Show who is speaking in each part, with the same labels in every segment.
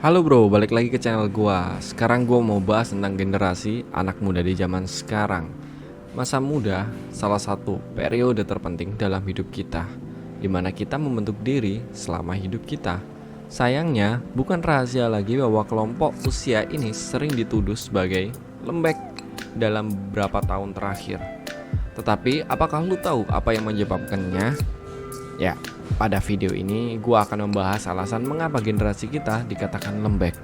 Speaker 1: Halo bro, balik lagi ke channel gua. Sekarang gua mau bahas tentang generasi anak muda di zaman sekarang. Masa muda salah satu periode terpenting dalam hidup kita, di mana kita membentuk diri selama hidup kita. Sayangnya, bukan rahasia lagi bahwa kelompok usia ini sering dituduh sebagai lembek dalam beberapa tahun terakhir. Tetapi, apakah lu tahu apa yang menyebabkannya? Ya, pada video ini gua akan membahas alasan mengapa generasi kita dikatakan lembek.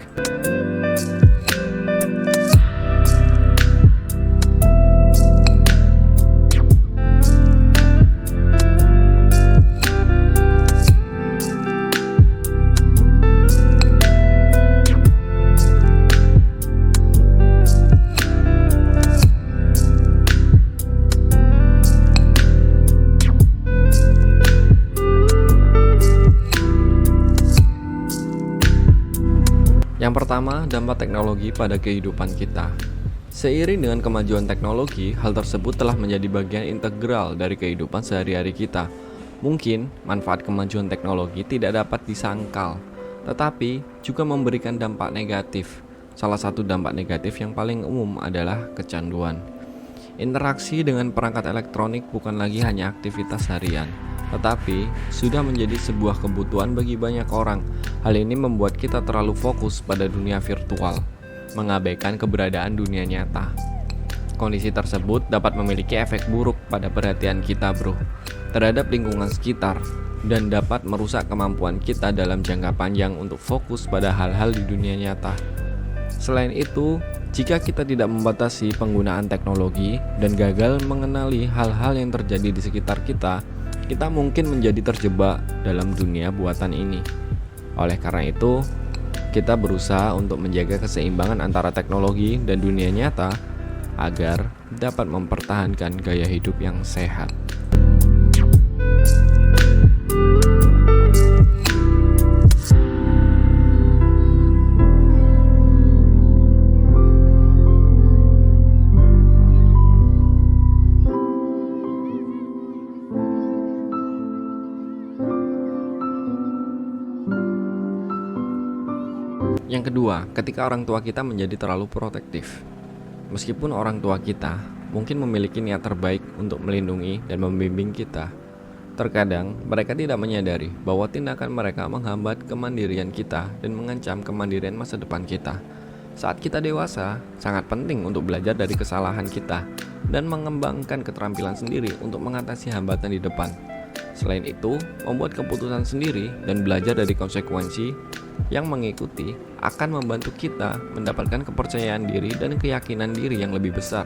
Speaker 1: Yang pertama, dampak teknologi pada kehidupan kita. Seiring dengan kemajuan teknologi, hal tersebut telah menjadi bagian integral dari kehidupan sehari-hari kita. Mungkin manfaat kemajuan teknologi tidak dapat disangkal, tetapi juga memberikan dampak negatif. Salah satu dampak negatif yang paling umum adalah kecanduan. Interaksi dengan perangkat elektronik bukan lagi hanya aktivitas harian, tetapi sudah menjadi sebuah kebutuhan bagi banyak orang. Hal ini membuat kita terlalu fokus pada dunia virtual, mengabaikan keberadaan dunia nyata. Kondisi tersebut dapat memiliki efek buruk pada perhatian kita, bro, terhadap lingkungan sekitar, dan dapat merusak kemampuan kita dalam jangka panjang untuk fokus pada hal-hal di dunia nyata. Selain itu, jika kita tidak membatasi penggunaan teknologi dan gagal mengenali hal-hal yang terjadi di sekitar kita mungkin menjadi terjebak dalam dunia buatan ini. Oleh karena itu, kita berusaha untuk menjaga keseimbangan antara teknologi dan dunia nyata agar dapat mempertahankan gaya hidup yang sehat. Yang kedua, ketika orang tua kita menjadi terlalu protektif. Meskipun orang tua kita mungkin memiliki niat terbaik untuk melindungi dan membimbing kita, terkadang mereka tidak menyadari bahwa tindakan mereka menghambat kemandirian kita dan mengancam kemandirian masa depan kita. Saat kita dewasa, sangat penting untuk belajar dari kesalahan kita dan mengembangkan keterampilan sendiri untuk mengatasi hambatan di depan. Selain itu, membuat keputusan sendiri dan belajar dari konsekuensi yang mengikuti akan membantu kita mendapatkan kepercayaan diri dan keyakinan diri yang lebih besar.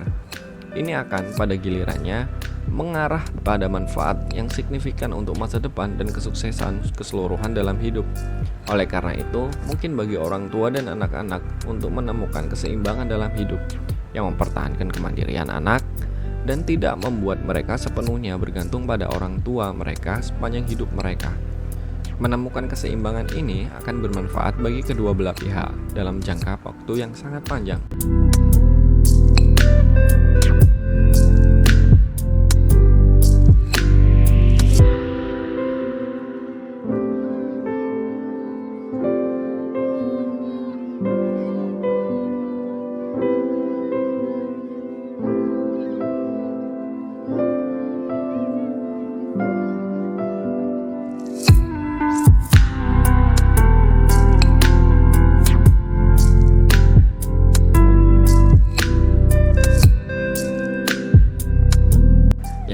Speaker 1: Ini akan pada gilirannya mengarah pada manfaat yang signifikan untuk masa depan dan kesuksesan keseluruhan dalam hidup. Oleh karena itu, mungkin bagi orang tua dan anak-anak untuk menemukan keseimbangan dalam hidup yang mempertahankan kemandirian anak dan tidak membuat mereka sepenuhnya bergantung pada orang tua mereka sepanjang hidup mereka. Menemukan keseimbangan ini akan bermanfaat bagi kedua belah pihak dalam jangka waktu yang sangat panjang.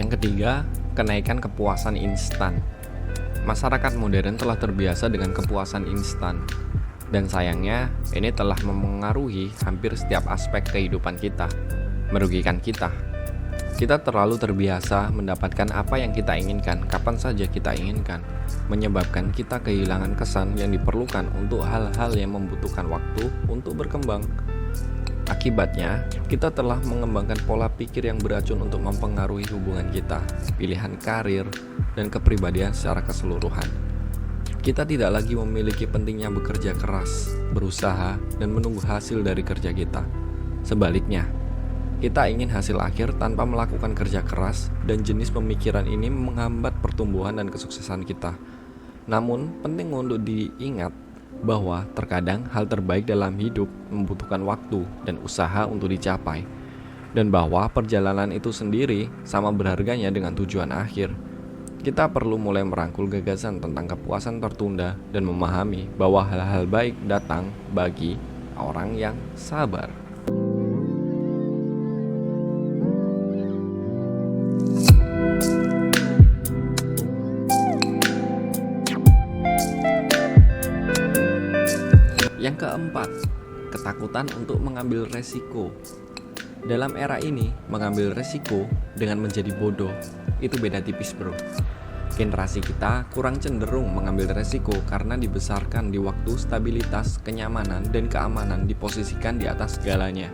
Speaker 1: Ketiga, kenaikan kepuasan instan. Masyarakat modern telah terbiasa dengan kepuasan instan, dan sayangnya ini telah memengaruhi hampir setiap aspek kehidupan kita, merugikan kita. Kita terlalu terbiasa mendapatkan apa yang kita inginkan kapan saja kita inginkan, menyebabkan kita kehilangan kesan yang diperlukan untuk hal-hal yang membutuhkan waktu untuk berkembang. Akibatnya, kita telah mengembangkan pola pikir yang beracun untuk mempengaruhi hubungan kita, pilihan karir, dan kepribadian secara keseluruhan. Kita tidak lagi memiliki pentingnya bekerja keras, berusaha, dan menunggu hasil dari kerja kita. Sebaliknya, kita ingin hasil akhir tanpa melakukan kerja keras, dan jenis pemikiran ini menghambat pertumbuhan dan kesuksesan kita. Namun, penting untuk diingat bahwa terkadang hal terbaik dalam hidup membutuhkan waktu dan usaha untuk dicapai, dan bahwa perjalanan itu sendiri sama berharganya dengan tujuan akhir. Kita perlu mulai merangkul gagasan tentang kepuasan tertunda dan memahami bahwa hal-hal baik datang bagi orang yang sabar. Yang keempat, ketakutan untuk mengambil resiko. Dalam era ini, mengambil resiko dengan menjadi bodoh itu beda tipis, bro. Generasi kita kurang cenderung mengambil resiko karena dibesarkan di waktu stabilitas, kenyamanan, dan keamanan diposisikan di atas segalanya.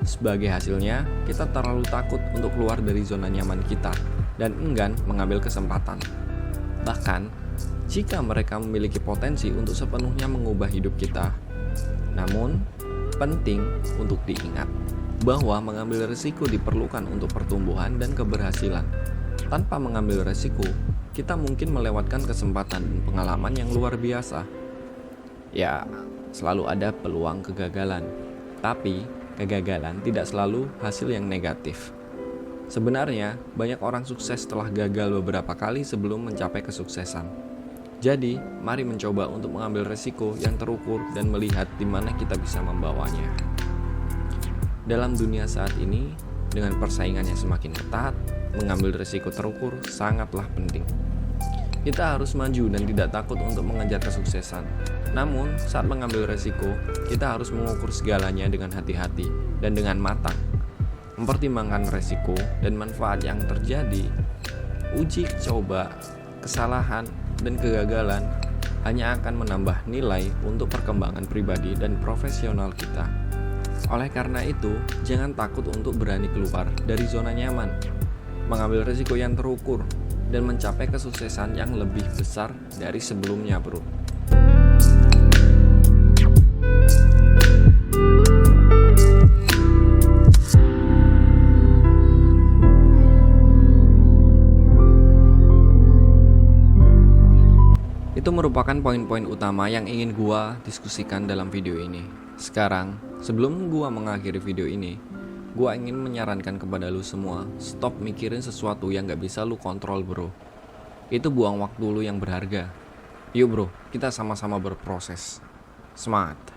Speaker 1: Sebagai hasilnya, kita terlalu takut untuk keluar dari zona nyaman kita dan enggan mengambil kesempatan. Bahkan, jika mereka memiliki potensi untuk sepenuhnya mengubah hidup kita. Namun, penting untuk diingat bahwa mengambil risiko diperlukan untuk pertumbuhan dan keberhasilan. Tanpa mengambil risiko, kita mungkin melewatkan kesempatan dan pengalaman yang luar biasa. Ya, selalu ada peluang kegagalan, tapi kegagalan tidak selalu hasil yang negatif. Sebenarnya, banyak orang sukses setelah gagal beberapa kali sebelum mencapai kesuksesan. Jadi, mari mencoba untuk mengambil resiko yang terukur dan melihat di mana kita bisa membawanya. Dalam dunia saat ini, dengan persaingannya semakin ketat, mengambil resiko terukur sangatlah penting. Kita harus maju dan tidak takut untuk mengejar kesuksesan. Namun, saat mengambil resiko, kita harus mengukur segalanya dengan hati-hati dan dengan matang. Mempertimbangkan resiko dan manfaat yang terjadi. Uji coba, kesalahan, dan kegagalan hanya akan menambah nilai untuk perkembangan pribadi dan profesional kita. Oleh karena itu, jangan takut untuk berani keluar dari zona nyaman, mengambil risiko yang terukur, dan mencapai kesuksesan yang lebih besar dari sebelumnya, bro. Itu merupakan poin-poin utama yang ingin gua diskusikan dalam video ini. Sekarang, sebelum gua mengakhiri video ini, gua ingin menyarankan kepada lu semua, stop mikirin sesuatu yang gak bisa lu kontrol, bro. Itu buang waktu lu yang berharga. Yuk bro, kita sama-sama berproses. Smart.